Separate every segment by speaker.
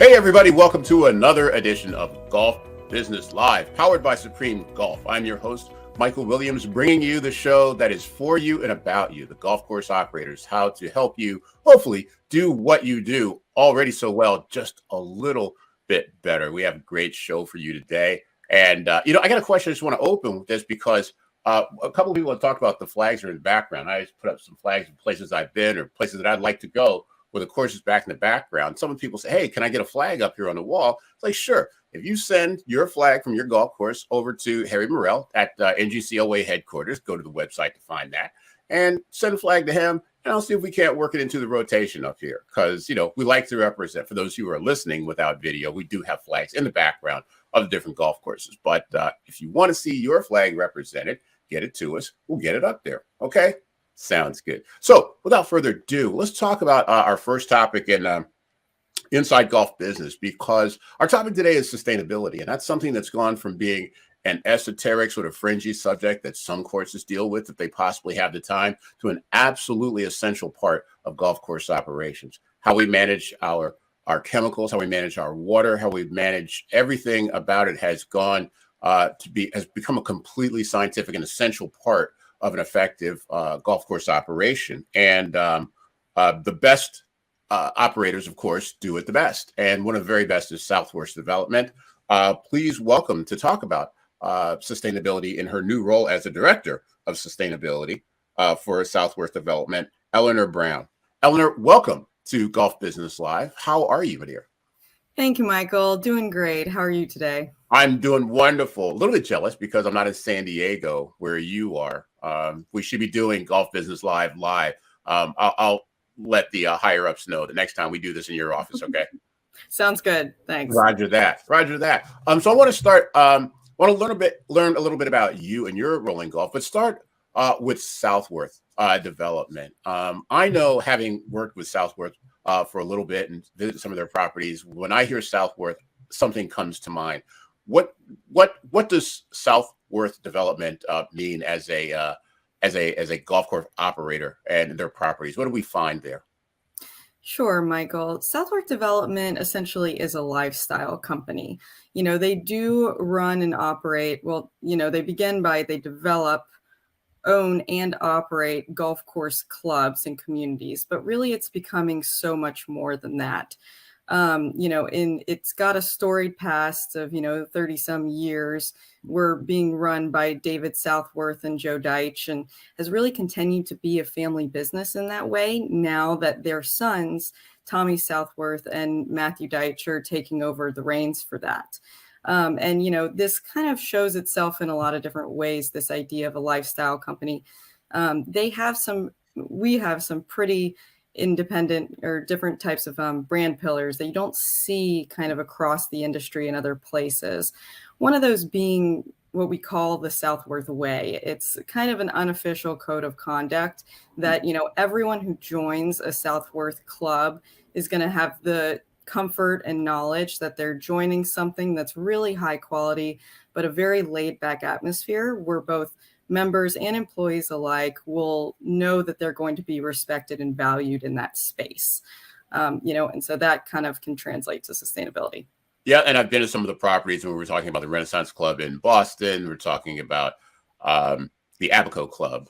Speaker 1: Hey everybody, welcome to another edition of Golf Business Live, powered by Supreme Golf. I'm your host, Michael Williams, bringing you the show that is for you and about you, the golf course operators, how to help you hopefully do what you do already so well, just a little bit better. We have a great show for you today. And, I got a question I just want to open with this because a couple of people have talked about the flags are in the background. I just put up some flags in places I've been or places that I'd like to go, where the course is back in the background. Some people say, hey, can I get a flag up here on the wall? It's like, sure. If you send your flag from your golf course over to Harry Morrell at NGCOA headquarters, go to the website to find that, and send a flag to him, and I'll see if we can't work it into the rotation up here. Because, we like to represent, for those who are listening without video, we do have flags in the background of the different golf courses. But if you want to see your flag represented, get it to us. We'll get it up there. Okay? Sounds good. So without further ado, let's talk about our first topic in Inside Golf Business, because our topic today is sustainability. And that's something that's gone from being an esoteric sort of fringy subject that some courses deal with if they possibly have the time, to an absolutely essential part of golf course operations. How we manage our chemicals, how we manage our water, how we manage everything about it has gone has become a completely scientific and essential part of an effective golf course operation. And the best operators, of course, do it the best. And one of the very best is Southworth Development. Please welcome to talk about sustainability in her new role as a director of sustainability for Southworth Development, Eleanor Brown. Eleanor, welcome to Golf Business Live. How are you, my dear?
Speaker 2: Thank you, Michael. Doing great. How are you today?
Speaker 1: I'm doing wonderful. A little bit jealous because I'm not in San Diego where you are. We should be doing Golf Business Live. I'll let the higher ups know the next time we do this in your office. Okay.
Speaker 2: Sounds good. Thanks.
Speaker 1: Roger that. So I want to start. Want to learn a little bit about you and your role in golf, but start with Southworth Development. I know, having worked with Southworth for a little bit and visited some of their properties, when I hear Southworth, something comes to mind. What does Southworth Development mean as a golf course operator and their properties? What do we find there?
Speaker 2: Sure, Michael. Southworth Development essentially is a lifestyle company. They do run and operate. Well, they develop, own, and operate golf course clubs and communities, but really it's becoming so much more than that. It's got a storied past of, 30 some years. We're being run by David Southworth and Joe Deitch, and has really continued to be a family business in that way now that their sons, Tommy Southworth and Matthew Deitch, are taking over the reins for that. This kind of shows itself in a lot of different ways, this idea of a lifestyle company. We have some pretty independent or different types of brand pillars that you don't see kind of across the industry in other places. One of those being what we call the Southworth Way. It's kind of an unofficial code of conduct that, everyone who joins a Southworth club is going to have the comfort and knowledge that they're joining something that's really high quality, but a very laid back atmosphere where both members and employees alike will know that they're going to be respected and valued in that space. And so that kind of can translate to sustainability.
Speaker 1: Yeah, and I've been to some of the properties when we were talking about the Renaissance Club in Boston. We're talking about the Abaco Club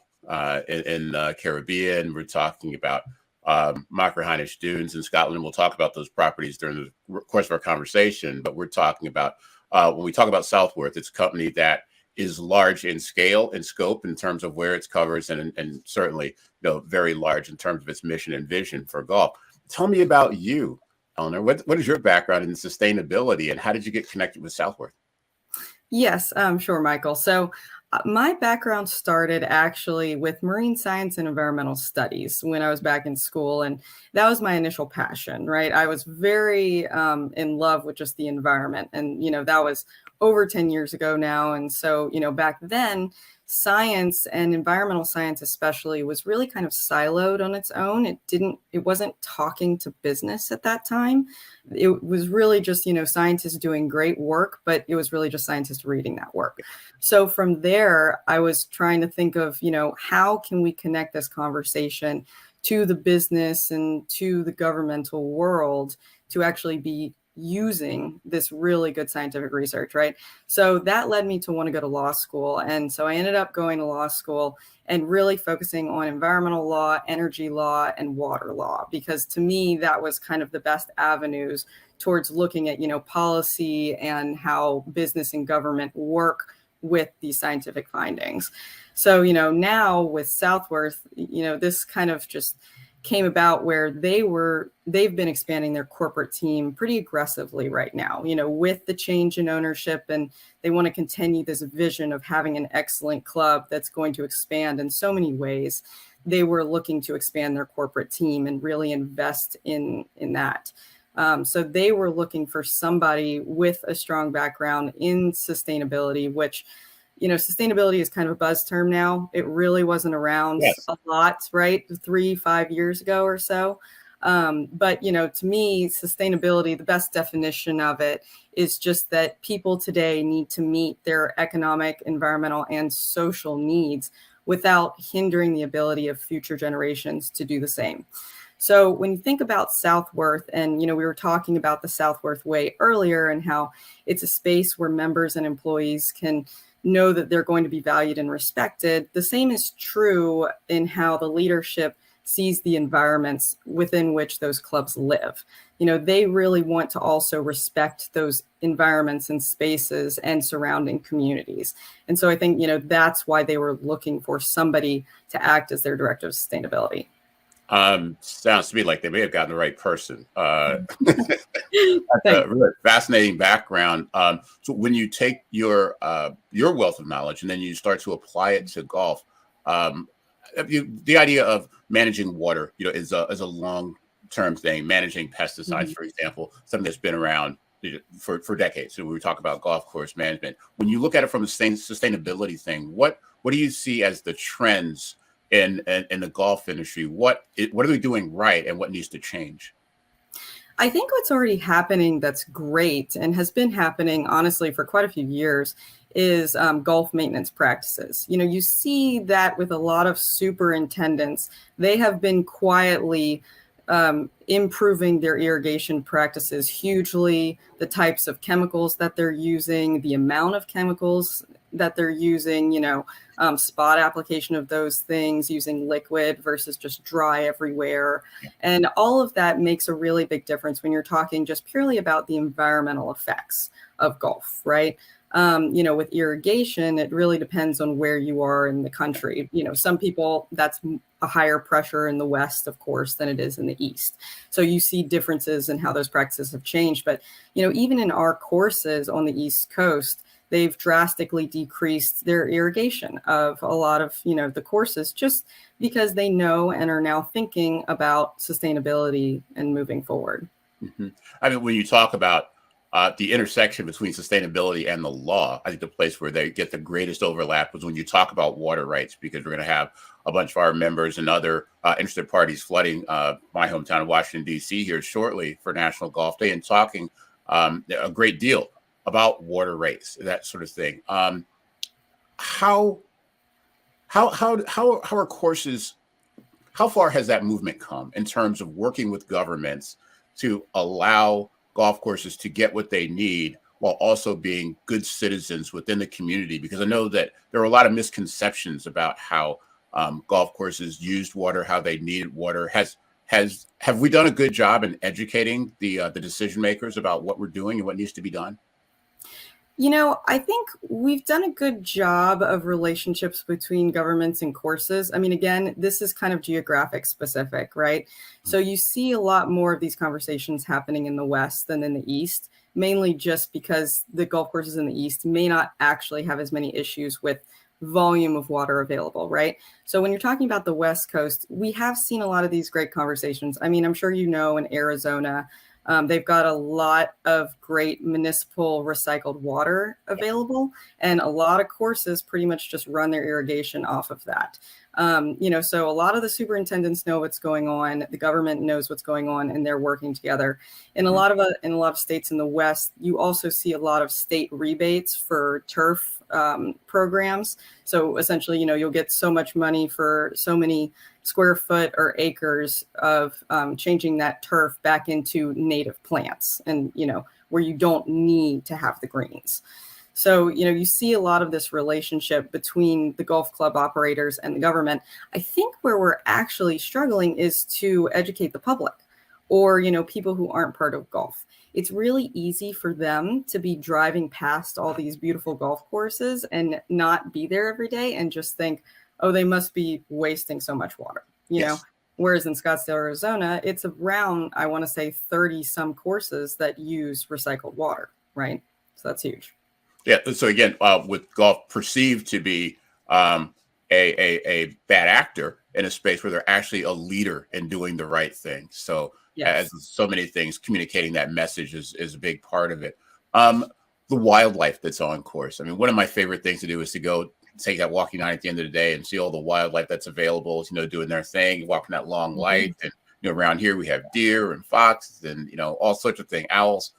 Speaker 1: in Caribbean. We're talking about Machrihanish Dunes in Scotland. We'll talk about those properties during the course of our conversation. But we're talking about, when we talk about Southworth, it's a company that is large in scale and scope in terms of where it covers, and certainly very large in terms of its mission and vision for golf. Tell me about you, Eleanor. What is your background in sustainability, and how did you get connected with Southworth?
Speaker 2: Yes, sure, Michael. So my background started actually with marine science and environmental studies when I was back in school. And that was my initial passion, right? I was very in love with just the environment. And, that was over 10 years ago now. And so, back then, science and environmental science especially was really kind of siloed on its own. It wasn't talking to business at that time. It was really just, scientists doing great work, but it was really just scientists reading that work. So from there, I was trying to think of, how can we connect this conversation to the business and to the governmental world to actually be using this really good scientific research, right? So that led me to want to go to law school. And so I ended up going to law school and really focusing on environmental law, energy law, and water law, because to me, that was kind of the best avenues towards looking at, policy and how business and government work with these scientific findings. So, now with Southworth, this kind of just came about where they've been expanding their corporate team pretty aggressively right now, with the change in ownership, and they want to continue this vision of having an excellent club that's going to expand in so many ways. They were looking to expand their corporate team and really invest in that. So they were looking for somebody with a strong background in sustainability, which, sustainability is kind of a buzz term now. It really wasn't around a lot, right? 3-5 years ago or so. But, to me, sustainability, the best definition of it is just that people today need to meet their economic, environmental, and social needs without hindering the ability of future generations to do the same. So when you think about Southworth, and, we were talking about the Southworth Way earlier and how it's a space where members and employees can know that they're going to be valued and respected. The same is true in how the leadership sees the environments within which those clubs live. They really want to also respect those environments and spaces and surrounding communities. And so I think, that's why they were looking for somebody to act as their director of sustainability.
Speaker 1: Sounds to me like they may have gotten the right person. That's a really fascinating background. So when you take your wealth of knowledge and then you start to apply it to golf, the idea of managing water, is a long-term thing. Managing pesticides, for example, something that's been around for decades. So when we talk about golf course management, when you look at it from a sustainability thing, what do you see as the trends in the golf industry? What are we doing right, and what needs to change?
Speaker 2: I think what's already happening that's great and has been happening, honestly, for quite a few years is golf maintenance practices. You see that with a lot of superintendents. They have been quietly improving their irrigation practices hugely, the types of chemicals that they're using, the amount of chemicals that they're using, spot application of those things, using liquid versus just dry everywhere. And all of that makes a really big difference when you're talking just purely about the environmental effects of golf, right? With irrigation, it really depends on where you are in the country. Some people, that's a higher pressure in the West, of course, than it is in the East. So you see differences in how those practices have changed. But, even in our courses on the East Coast, they've drastically decreased their irrigation of a lot of, the courses, just because they know and are now thinking about sustainability and moving forward.
Speaker 1: Mm-hmm. I mean, when you talk about the intersection between sustainability and the law, I think the place where they get the greatest overlap was when you talk about water rights, because we're going to have a bunch of our members and other interested parties flooding my hometown of Washington, D.C. here shortly for National Golf Day, and talking a great deal about water rights, that sort of thing. How are courses, how far has that movement come in terms of working with governments to allow golf courses to get what they need while also being good citizens within the community? Because I know that there are a lot of misconceptions about how golf courses used water, how they needed water. Have we done a good job in educating the decision makers about what we're doing and what needs to be done?
Speaker 2: I think we've done a good job of relationships between governments and courses. I mean, again, this is kind of geographic specific, right? So you see a lot more of these conversations happening in the West than in the East, mainly just because the golf courses in the East may not actually have as many issues with volume of water available, right? So when you're talking about the West Coast, we have seen a lot of these great conversations. I mean, I'm sure in Arizona, they've got a lot of great municipal recycled water available, and a lot of courses pretty much just run their irrigation off of that. So a lot of the superintendents know what's going on, the government knows what's going on, and they're working together. In a lot of states in the West, you also see a lot of state rebates for turf programs. So essentially, you'll get so much money for so many square foot or acres of changing that turf back into native plants, and where you don't need to have the greens. So, you see a lot of this relationship between the golf club operators and the government. I think where we're actually struggling is to educate the public, or, people who aren't part of golf. It's really easy for them to be driving past all these beautiful golf courses and not be there every day and just think, oh, they must be wasting so much water,
Speaker 1: Yes.
Speaker 2: Whereas in Scottsdale, Arizona, it's around, I want to say 30 some courses that use recycled water, right? So that's huge.
Speaker 1: Yeah. So again, with golf perceived to be a bad actor in a space where they're actually a leader in doing the right thing. So
Speaker 2: Yes.
Speaker 1: as so many things, communicating that message is a big part of it. The wildlife that's on course. I mean, one of my favorite things to do is to go take that walking night at the end of the day and see all the wildlife that's available, doing their thing, walking that long light. And, around here we have deer and foxes and, all sorts of things, owls.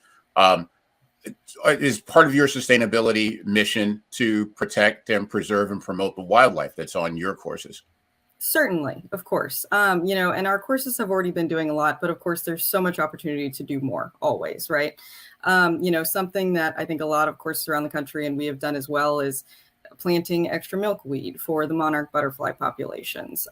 Speaker 1: Is part of your sustainability mission to protect and preserve and promote the wildlife that's on your courses?
Speaker 2: Certainly, of course. And our courses have already been doing a lot, but of course, there's so much opportunity to do more always, right? Something that I think a lot of courses around the country, and we have done as well, is planting extra milkweed for the monarch butterfly populations.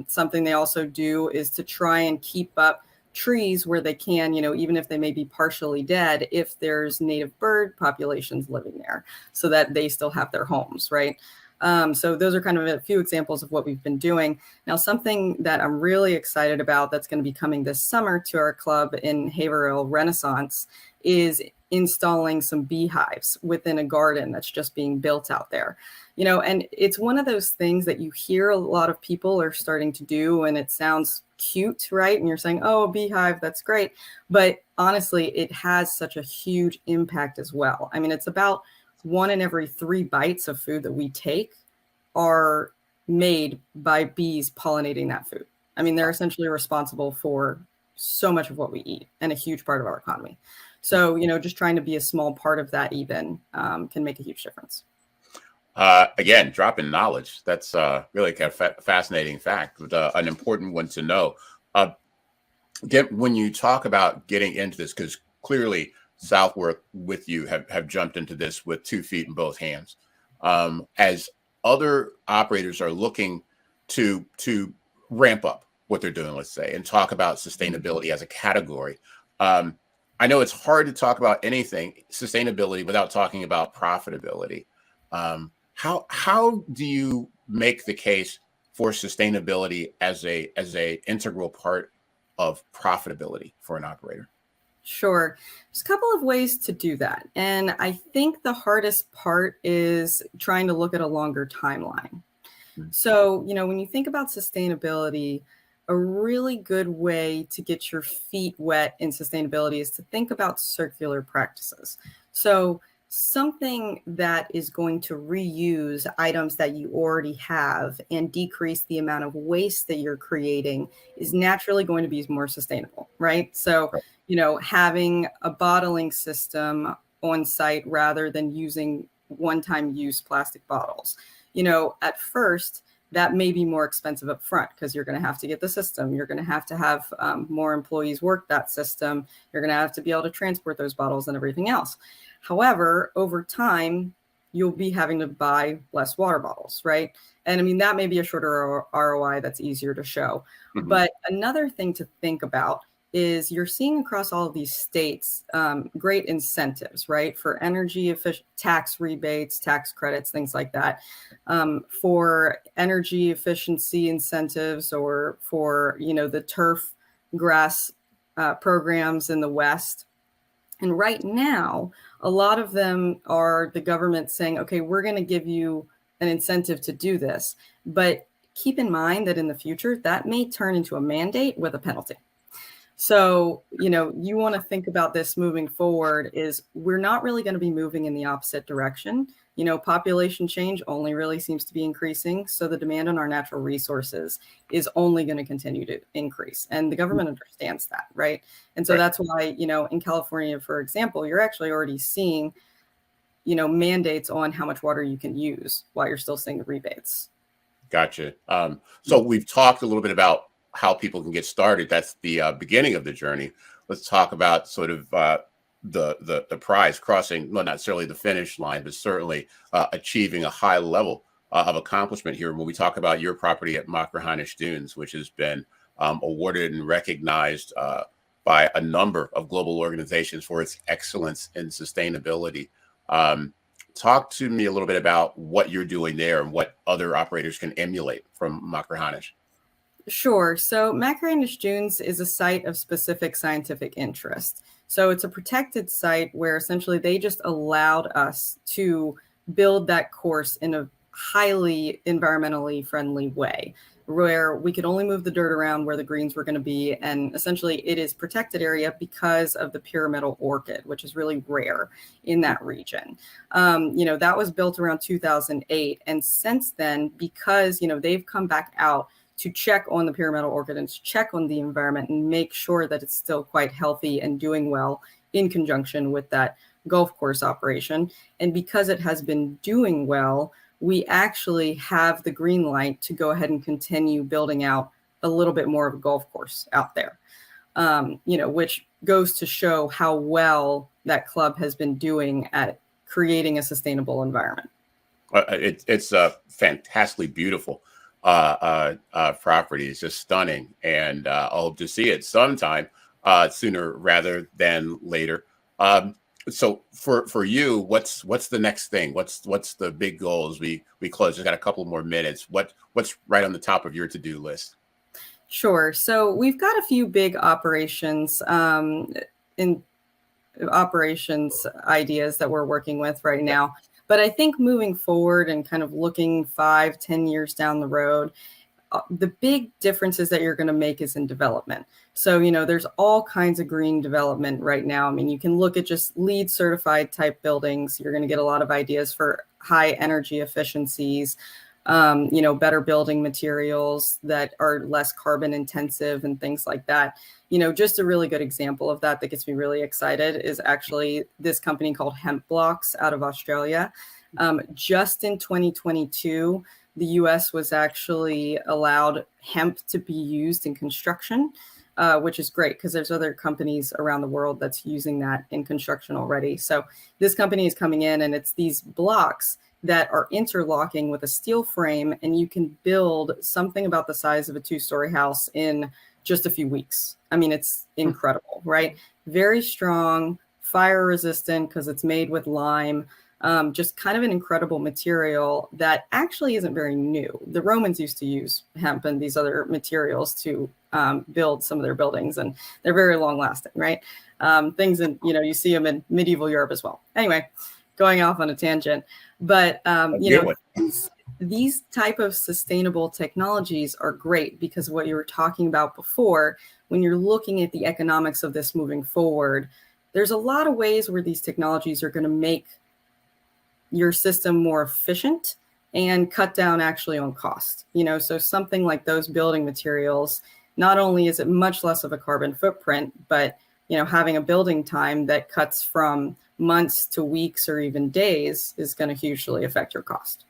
Speaker 2: Something they also do is to try and keep up trees where they can, even if they may be partially dead, if there's native bird populations living there, so that they still have their homes, right? So those are kind of a few examples of what we've been doing. Now, something that I'm really excited about that's going to be coming this summer to our club in Haverhill Renaissance is installing some beehives within a garden that's just being built out there. And it's one of those things that you hear a lot of people are starting to do, and it sounds cute, right? And you're saying, oh, a beehive, that's great. But honestly, it has such a huge impact as well. I mean, it's about 1 in every 3 bites of food that we take are made by bees pollinating that food. I mean, they're essentially responsible for so much of what we eat and a huge part of our economy. So, just trying to be a small part of that even can make a huge difference.
Speaker 1: Again, dropping knowledge. That's really kind of fascinating fact, but an important one to know. When you talk about getting into this, because clearly Southworth with you have jumped into this with 2 feet in both hands. As other operators are looking to ramp up what they're doing, let's say, and talk about sustainability as a category. I know it's hard to talk about anything sustainability without talking about profitability. How do you make the case for sustainability as a integral part of profitability for an operator?
Speaker 2: Sure. There's a couple of ways to do that. And I think the hardest part is trying to look at a longer timeline. So, when you think about sustainability, a really good way to get your feet wet in sustainability is to think about circular practices. So something that is going to reuse items that you already have and decrease the amount of waste that you're creating is naturally going to be more sustainable, right? So, having a bottling system on site rather than using one-time use plastic bottles. At first, that may be more expensive up front because you're going to have to get the system. You're going to have more employees work that system. You're going to have to be able to transport those bottles and everything else. However, over time, you'll be having to buy less water bottles, right? And I mean, that may be a shorter ROI that's easier to show. Mm-hmm. But another thing to think about is you're seeing across all of these states great incentives, right? For energy efficient tax rebates, tax credits, things like that, for energy efficiency incentives, or for, the turf grass programs in the West. And right now, a lot of them are the government saying, okay, we're going to give you an incentive to do this. But keep in mind that in the future, that may turn into a mandate with a penalty. So, you want to think about this moving forward is we're not really going to be moving in the opposite direction. Population change only really seems to be increasing. So the demand on our natural resources is only going to continue to increase. And the government understands that, right? And so that's why, in California, for example, you're actually already seeing, mandates on how much water you can use while you're still seeing the rebates.
Speaker 1: Gotcha. So we've talked a little bit about how people can get started. That's the beginning of the journey. Let's talk about sort of the prize, crossing, well, not necessarily the finish line, but certainly achieving a high level of accomplishment here. When we talk about your property at Machrihanish Dunes, which has been awarded and recognized by a number of global organizations for its excellence in sustainability. Talk to me a little bit about what you're doing there and what other operators can emulate from Machrihanish.
Speaker 2: Sure. So Machrihanish Dunes is a site of specific scientific interest. So it's a protected site where essentially they just allowed us to build that course in a highly environmentally friendly way, where we could only move the dirt around where the greens were going to be. And essentially it is protected area because of the pyramidal orchid, which is really rare in that region. That was built around 2008. And since then, because, they've come back out to check on the pyramidal orchid and to check on the environment and make sure that it's still quite healthy and doing well in conjunction with that golf course operation. And because it has been doing well, we actually have the green light to go ahead and continue building out a little bit more of a golf course out there, which goes to show how well that club has been doing at creating a sustainable environment.
Speaker 1: It's a fantastically beautiful property. It's just stunning, and I hope to see it sometime sooner rather than later. So for you, what's the next thing? What's the big goal as we close? Just got a couple more minutes. What's right on the top of your to-do list?
Speaker 2: Sure. So we've got a few big operations ideas that we're working with right now. But I think moving forward and kind of looking 5-10 years down the road, the big differences that you're going to make is in development. So, there's all kinds of green development right now. I mean, you can look at just LEED certified type buildings. You're going to get a lot of ideas for high energy efficiencies, better building materials that are less carbon intensive and things like that. Just a really good example of that gets me really excited is actually this company called Hemp Blocks out of Australia. Just in 2022, the US was actually allowed hemp to be used in construction, which is great because there's other companies around the world that's using that in construction already. So this company is coming in and it's these blocks that are interlocking with a steel frame, and you can build something about the size of a 2-story house in just a few weeks. I mean, it's incredible, right? Very strong, fire resistant because it's made with lime. Just kind of an incredible material that actually isn't very new. The Romans used to use hemp and these other materials to build some of their buildings, and they're very long lasting, right? Things in, you see them in medieval Europe as well. Anyway, going off on a tangent, but these type of sustainable technologies are great because what you were talking about before, when you're looking at the economics of this moving forward, there's a lot of ways where these technologies are going to make your system more efficient and cut down actually on cost. So something like those building materials, not only is it much less of a carbon footprint, but having a building time that cuts from months to weeks or even days is going to hugely affect your cost.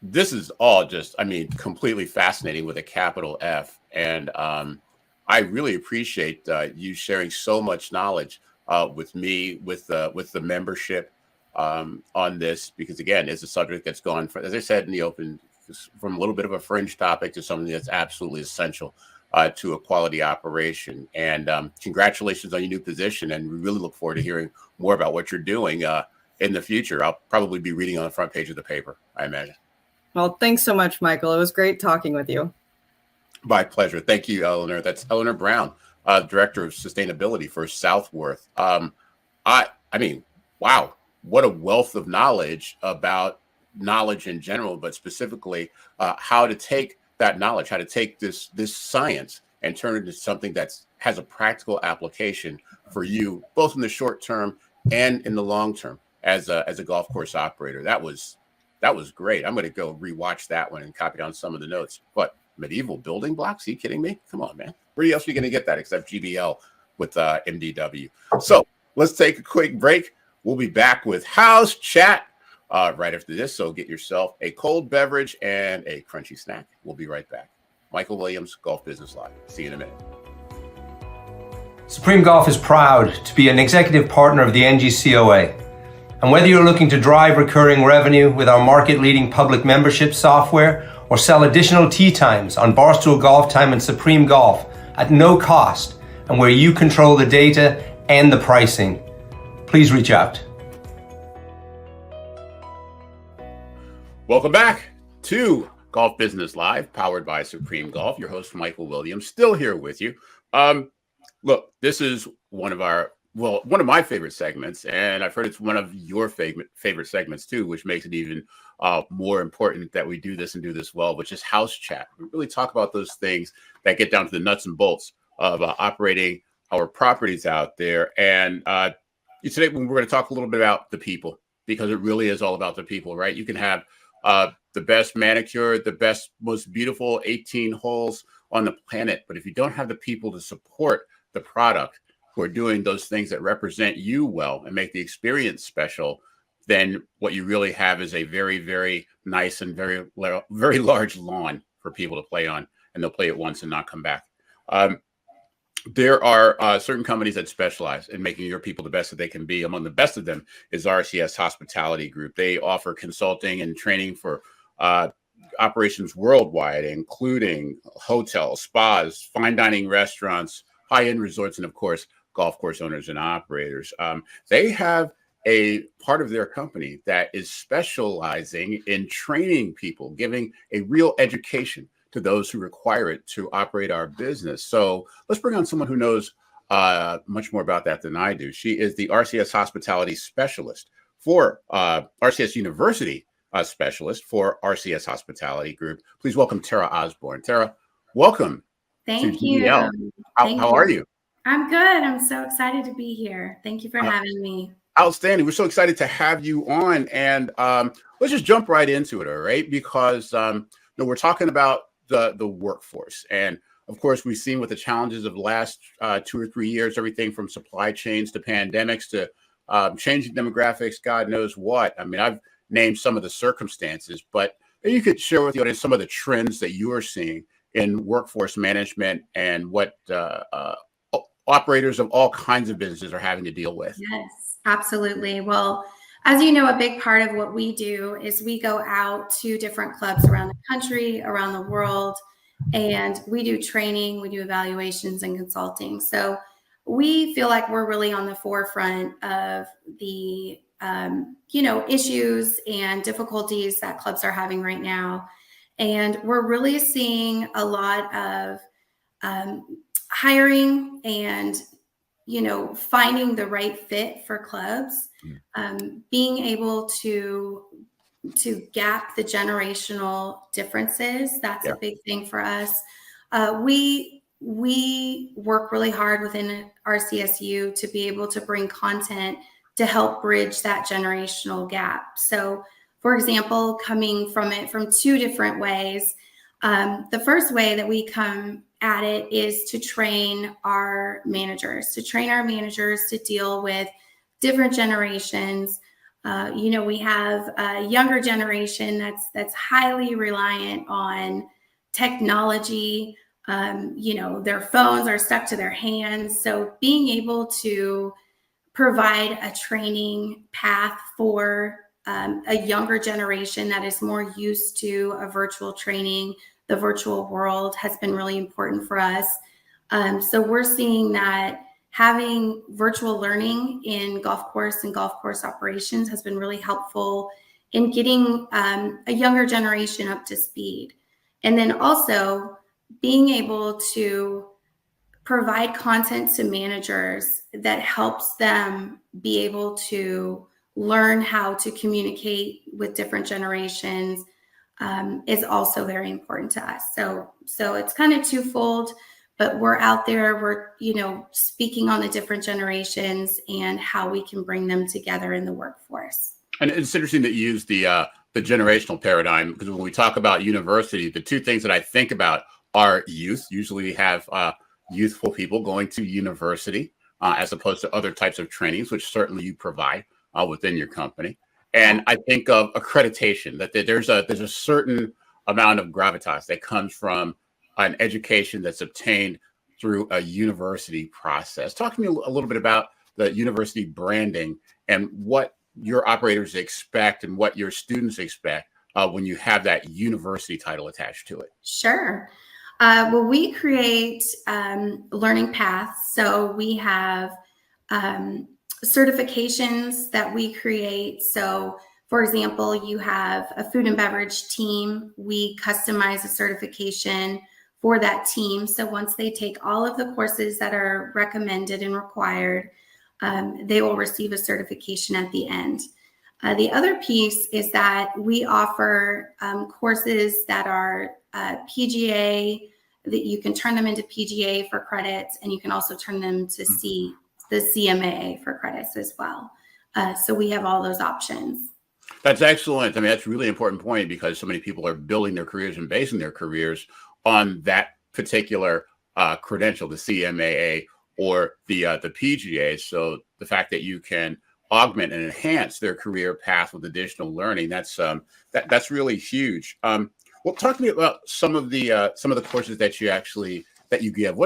Speaker 1: This is all just, completely fascinating with a capital F. And I really appreciate you sharing so much knowledge with me, with the membership on this, because again, it's a subject that's gone from, as I said in the open, from a little bit of a fringe topic to something that's absolutely essential to a quality operation. And congratulations on your new position. And we really look forward to hearing more about what you're doing in the future. I'll probably be reading on the front page of the paper, I imagine. Well,
Speaker 2: thanks so much, Michael. It was great talking with you.
Speaker 1: My pleasure. Thank you, Eleanor. That's Eleanor Brown, Director of Sustainability for Southworth. Wow, what a wealth of knowledge about knowledge in general, but specifically how to take that knowledge, how to take this science and turn it into something that has a practical application for you, both in the short term and in the long term as a golf course operator. That was great. I'm going to go rewatch that one and copy down some of the notes. But medieval building blocks? Are you kidding me? Come on, man. Where else are you going to get that except GBL with MDW? So let's take a quick break. We'll be back with House Chat right after this. So get yourself a cold beverage and a crunchy snack. We'll be right back. Michael Williams, Golf Business Live. See you in a minute.
Speaker 3: Supreme Golf is proud to be an executive partner of the NGCOA. And whether you're looking to drive recurring revenue with our market-leading public membership software or sell additional tee times on Barstool Golf Time and Supreme Golf at no cost and where you control the data and the pricing, please reach out.
Speaker 1: Welcome back to Golf Business Live, powered by Supreme Golf. Your host, Michael Williams, still here with you. Look, this is one of my favorite segments, and I've heard it's one of your favorite segments too, which makes it even more important that we do this and do this well, which is house chat. We really talk about those things that get down to the nuts and bolts of operating our properties out there. And today we're going to talk a little bit about the people, because it really is all about the people, right? You can have the best manicure, the best, most beautiful 18 holes on the planet, but if you don't have the people to support the product who are doing those things that represent you well and make the experience special, then what you really have is a very, very nice and very, very large lawn for people to play on, and they'll play it once and not come back. There are certain companies that specialize in making your people the best that they can be. Among the best of them is RCS Hospitality Group. They offer consulting and training for operations worldwide, including hotels, spas, fine dining restaurants, high-end resorts, and of course, golf course owners and operators. They have a part of their company that is specializing in training people, giving a real education to those who require it to operate our business. So let's bring on someone who knows much more about that than I do. She is the RCS Hospitality Specialist for RCS University Specialist for RCS Hospitality Group. Please welcome Tara Osborne. Tara, welcome.
Speaker 4: Thank you.
Speaker 1: How are you?
Speaker 4: I'm good. I'm so excited to be here. Thank you for having me.
Speaker 1: Outstanding. We're so excited to have you on. And let's just jump right into it, all right? Because we're talking about the workforce. And of course, we've seen with the challenges of the last 2 or 3 years, everything from supply chains to pandemics to changing demographics, God knows what. I mean, I've named some of the circumstances, but you could share with the audience some of the trends that you are seeing in workforce management and what operators of all kinds of businesses are having to deal with.
Speaker 4: Yes, absolutely. Well, as you know, a big part of what we do is we go out to different clubs around the country, around the world, and we do training, we do evaluations and consulting. So we feel like we're really on the forefront of the issues and difficulties that clubs are having right now. And we're really seeing a lot of hiring and, finding the right fit for clubs, being able to gap the generational differences. That's a big thing for us. We work really hard within RCSU to be able to bring content to help bridge that generational gap. So, for example, coming from it from 2 different ways. The first way that we come at it is to train our managers, to deal with different generations. We have a younger generation that's highly reliant on technology. Their phones are stuck to their hands. So being able to provide a training path for a younger generation that is more used to a virtual training, the virtual world, has been really important for us. So we're seeing that having virtual learning in golf course and golf course operations has been really helpful in getting a younger generation up to speed. And then also being able to provide content to managers that helps them be able to learn how to communicate with different generations is also very important to us. So it's kind of twofold, but we're out there, we're, speaking on the different generations and how we can bring them together in the workforce.
Speaker 1: And it's interesting that you use the generational paradigm, because when we talk about university, the 2 things that I think about are youth. Usually we have youthful people going to university as opposed to other types of trainings, which certainly you provide within your company. And I think of accreditation, that there's a certain amount of gravitas that comes from an education that's obtained through a university process. Talk to me a little bit about the university branding and what your operators expect and what your students expect when you have that university title attached to it.
Speaker 4: Sure. Well, we create learning paths. So we have certifications that we create. So, for example, you have a food and beverage team. We customize a certification for that team. So once they take all of the courses that are recommended and required, they will receive a certification at the end. The other piece is that we offer courses that are PGA, that you can turn them into PGA for credits, and you can also turn them to the CMAA for credits as well. So we have all those options.
Speaker 1: That's excellent. I mean, that's a really important point, because so many people are building their careers and basing their careers on that particular credential, the CMAA or the PGA. So the fact that you can augment and enhance their career path with additional learning, that's really huge. Well, talk to me about some of the courses that you give.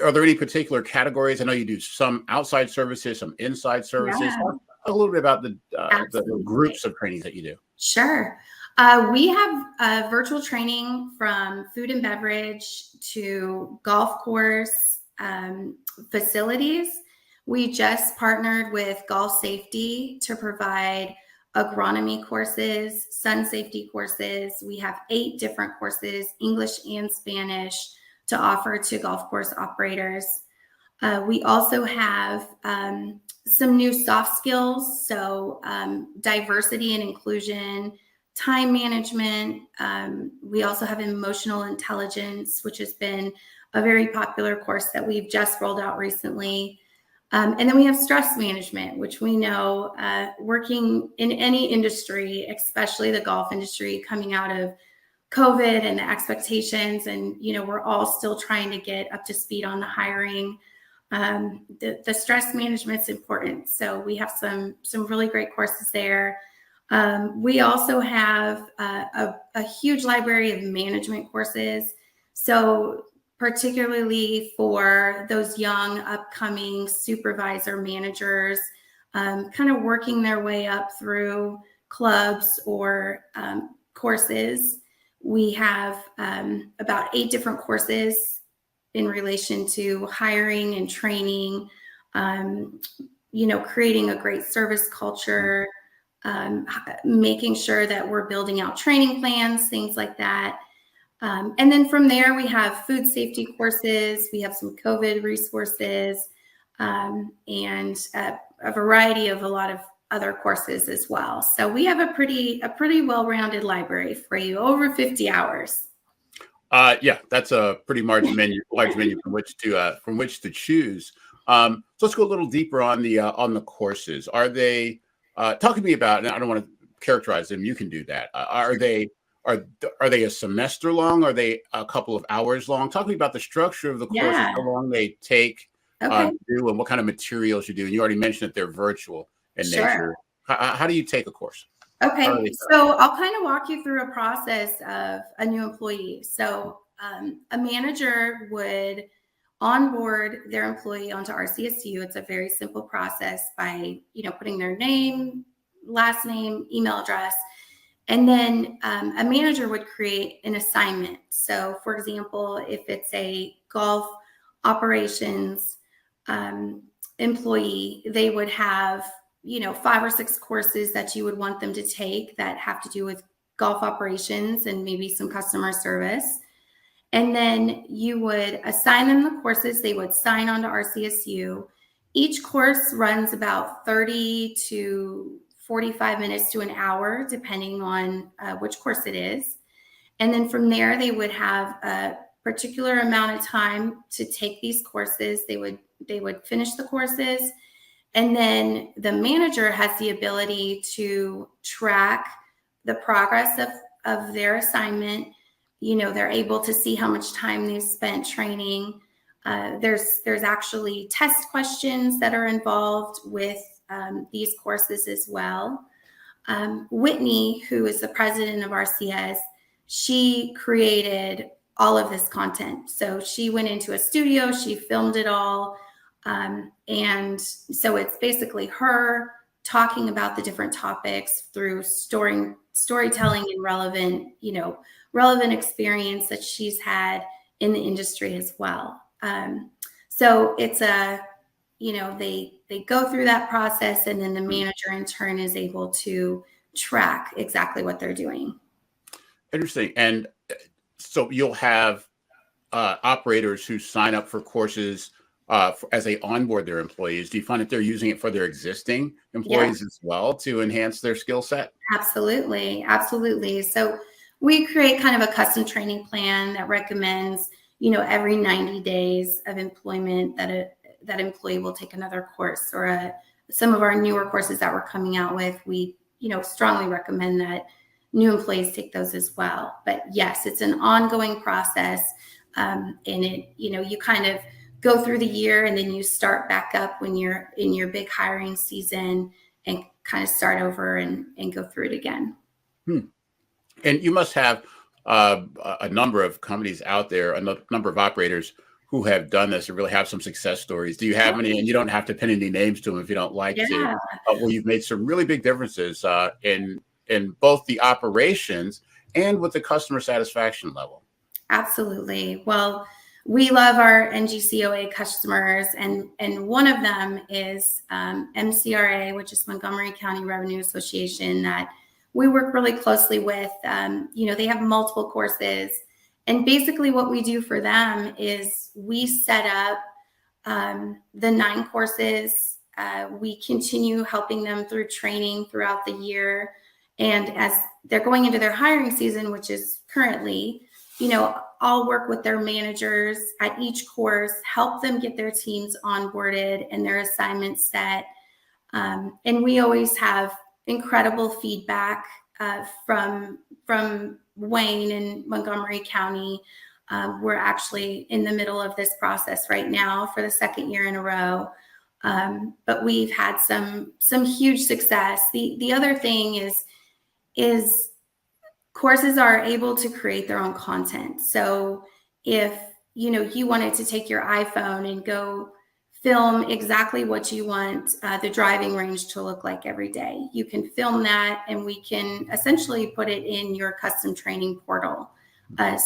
Speaker 1: Are there any particular categories? I know you do some outside services, some inside services.
Speaker 4: Yeah.
Speaker 1: Talk a little bit about the groups of trainings that you do.
Speaker 4: Sure. We have virtual training from food and beverage to golf course facilities. We just partnered with Golf Safety to provide agronomy courses, sun safety courses. We have 8 different courses, English and Spanish, to offer to golf course operators. We also have some new soft skills, so diversity and inclusion, time management. We also have emotional intelligence, which has been a very popular course that we've just rolled out recently. And then we have stress management, which we know working in any industry, especially the golf industry, coming out of COVID and the expectations, and we're all still trying to get up to speed on the hiring. The stress management's important, so we have some really great courses there. We also have a huge library of management courses, so particularly for those young upcoming supervisor managers, kind of working their way up through clubs or courses. We have about 8 different courses in relation to hiring and training, creating a great service culture, making sure that we're building out training plans, things like that. And then from there, we have food safety courses. We have some COVID resources, and a variety of a lot of other courses as well. So we have a pretty well-rounded library for you, over 50 hours.
Speaker 1: Yeah, that's a pretty large menu from which to choose. So let's go a little deeper on the courses. Are they talk to me about, and I don't want to characterize them, you can do that. Are they a semester long? Are they a couple of hours long? Talk to me about the structure of the courses, how long they take to do, and what kind of materials you do. And you already mentioned that they're virtual in nature. How do you take a course?
Speaker 4: Okay, so I'll kind of walk you through a process of a new employee. So a manager would onboard their employee onto RCSU. It's a very simple process by putting their name, last name, email address. And then a manager would create an assignment. So for example, if it's a golf operations employee, they would have 5 or 6 courses that you would want them to take that have to do with golf operations and maybe some customer service. And then you would assign them the courses. They would sign on to RCSU. Each course runs about 30 to 45 minutes to an hour, depending on which course it is. And then from there, they would have a particular amount of time to take these courses. They would finish the courses. And then the manager has the ability to track the progress of their assignment. They're able to see how much time they've spent training. There's actually test questions that are involved with these courses as well. Whitney, who is the president of RCS, she created all of this content. So she went into a studio, she filmed it all. And so it's basically her talking about the different topics through storytelling and relevant experience that she's had in the industry as well. So it's they go through that process, and then the manager in turn is able to track exactly what they're doing.
Speaker 1: Interesting. And so you'll have operators who sign up for courses as they onboard their employees. Do you find that they're using it for their existing employees as well to enhance their skill set?
Speaker 4: Absolutely. Absolutely. So we create kind of a custom training plan that recommends, every 90 days of employment that employee will take another course, or some of our newer courses that we're coming out with. We, strongly recommend that new employees take those as well. But yes, it's an ongoing process. And it, you kind of go through the year, and then you start back up when you're in your big hiring season, and kind of start over and go through it again.
Speaker 1: And you must have a number of companies out there, a number of operators who have done this and really have some success stories. Do you have any? And you don't have to pin any names to them if you don't like to. Where you've made some really big differences in both the operations and with the customer satisfaction level.
Speaker 4: Absolutely. Well, we love our NGCOA customers, and one of them is MCRA, which is Montgomery County Revenue Association, that we work really closely with. They have multiple courses, and basically what we do for them is we set up the 9 courses. We continue helping them through training throughout the year, and as they're going into their hiring season, which is currently, I'll work with their managers at each course, help them get their teams onboarded and their assignments set. And we always have incredible feedback from Wayne and Montgomery County. We're actually in the middle of this process right now for the 2nd year in a row. But we've had some huge success. The other thing is courses are able to create their own content. So if you wanted to take your iPhone and go film exactly what you want the driving range to look like every day, you can film that, and we can essentially put it in your custom training portal.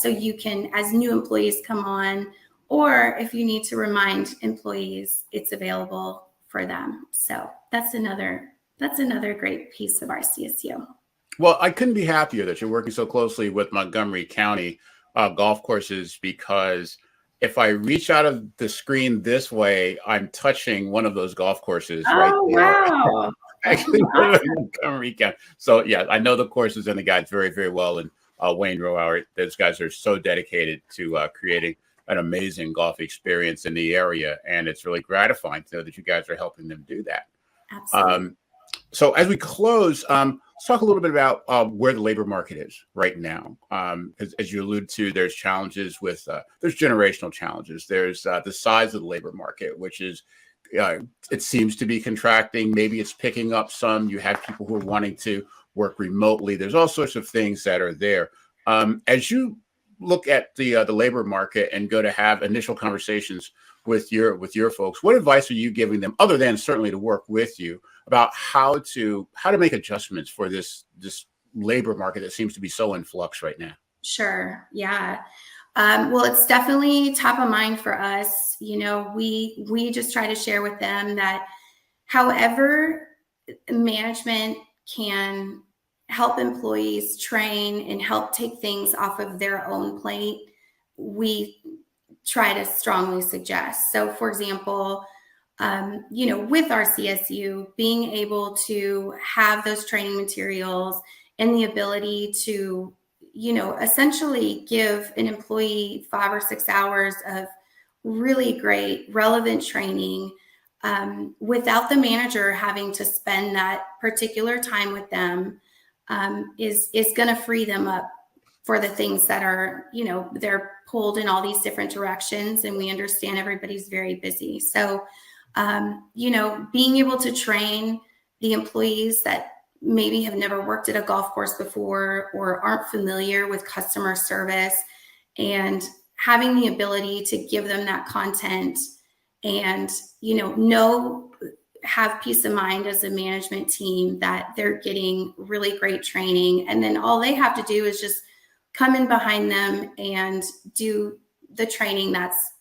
Speaker 4: So you can, as new employees come on, or if you need to remind employees, it's available for them. So that's another great piece of our CSU.
Speaker 1: Well, I couldn't be happier that you're working so closely with Montgomery County golf courses, because if I reach out of the screen this way, I'm touching one of those golf courses right there.
Speaker 4: Wow.
Speaker 1: Actually, Montgomery County. So yeah, I know the courses and the guys very, very well. And Wayne Rohauer, those guys are so dedicated to creating an amazing golf experience in the area. And it's really gratifying to know that you guys are helping them do that.
Speaker 4: Absolutely.
Speaker 1: So as we close, let's talk a little bit about where the labor market is right now. As you alluded to, there's challenges with, there's generational challenges. There's the size of the labor market, which is, it seems to be contracting. Maybe it's picking up some. You have people who are wanting to work remotely. There's all sorts of things that are there. As you look at the labor market and go to have initial conversations with your folks, what advice are you giving them, other than certainly to work with you, about how to make adjustments for this labor market that seems to be so in flux right now?
Speaker 4: Sure. Yeah. Well, it's definitely top of mind for us. We just try to share with them that however management can help employees train and help take things off of their own plate, we try to strongly suggest. So for example, with RCSU, being able to have those training materials and the ability to, essentially give an employee 5 or 6 hours of really great, relevant training without the manager having to spend that particular time with them is going to free them up for the things that are, they're pulled in all these different directions, and we understand everybody's very busy. So, being able to train the employees that maybe have never worked at a golf course before or aren't familiar with customer service, and having the ability to give them that content and, have peace of mind as a management team that they're getting really great training. And then all they have to do is just come in behind them and do the training that's,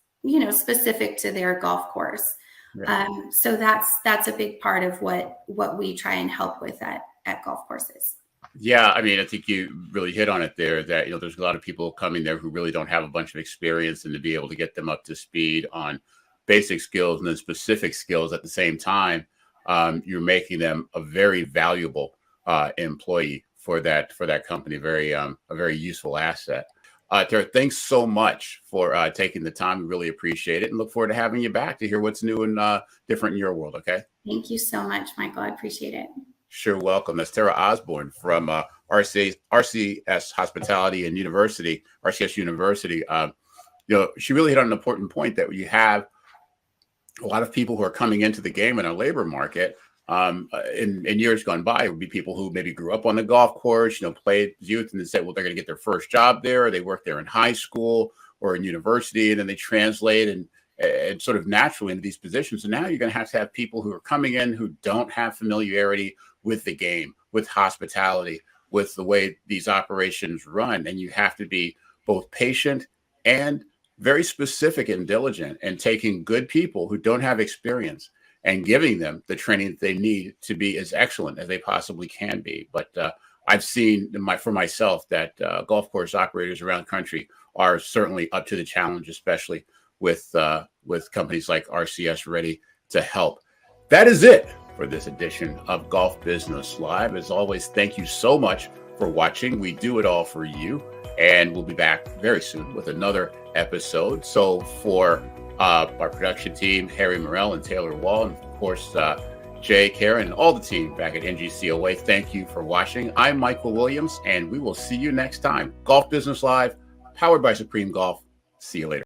Speaker 4: specific to their golf course.
Speaker 1: Yeah.
Speaker 4: So that's a big part of what we try and help with at golf courses.
Speaker 1: Yeah, I mean, I think you really hit on it there that, there's a lot of people coming there who really don't have a bunch of experience, and to be able to get them up to speed on basic skills and then specific skills at the same time, you're making them a very valuable employee for that company, a very useful asset. Tara, thanks so much for taking the time. We really appreciate it and look forward to having you back to hear what's new and different in your world. Okay.
Speaker 4: Thank you so much, Michael. I appreciate it.
Speaker 1: Sure. Welcome. That's Tara Osborne from RCS Hospitality and University, RCS University. She really hit on an important point that you have a lot of people who are coming into the game in our labor market in years gone by. It would be people who maybe grew up on the golf course, played youth, and then said, well, they're going to get their first job there, or they work there in high school or in university, and then they translate and sort of naturally into these positions. And now you're going to have people who are coming in who don't have familiarity with the game, with hospitality, with the way these operations run. And you have to be both patient and very specific and diligent, and taking good people who don't have experience and giving them the training that they need to be as excellent as they possibly can be. But I've seen for myself that golf course operators around the country are certainly up to the challenge, especially with companies like RCS ready to help. That is it for this edition of Golf Business Live. As always, thank you so much for watching. We do it all for you, and we'll be back very soon with another episode. So for our production team, Harry Morell and Taylor Wall, and of course, Jay, Karen, and all the team back at NGCOA, thank you for watching. I'm Michael Williams, and we will see you next time. Golf Business Live, powered by Supreme Golf. See you later.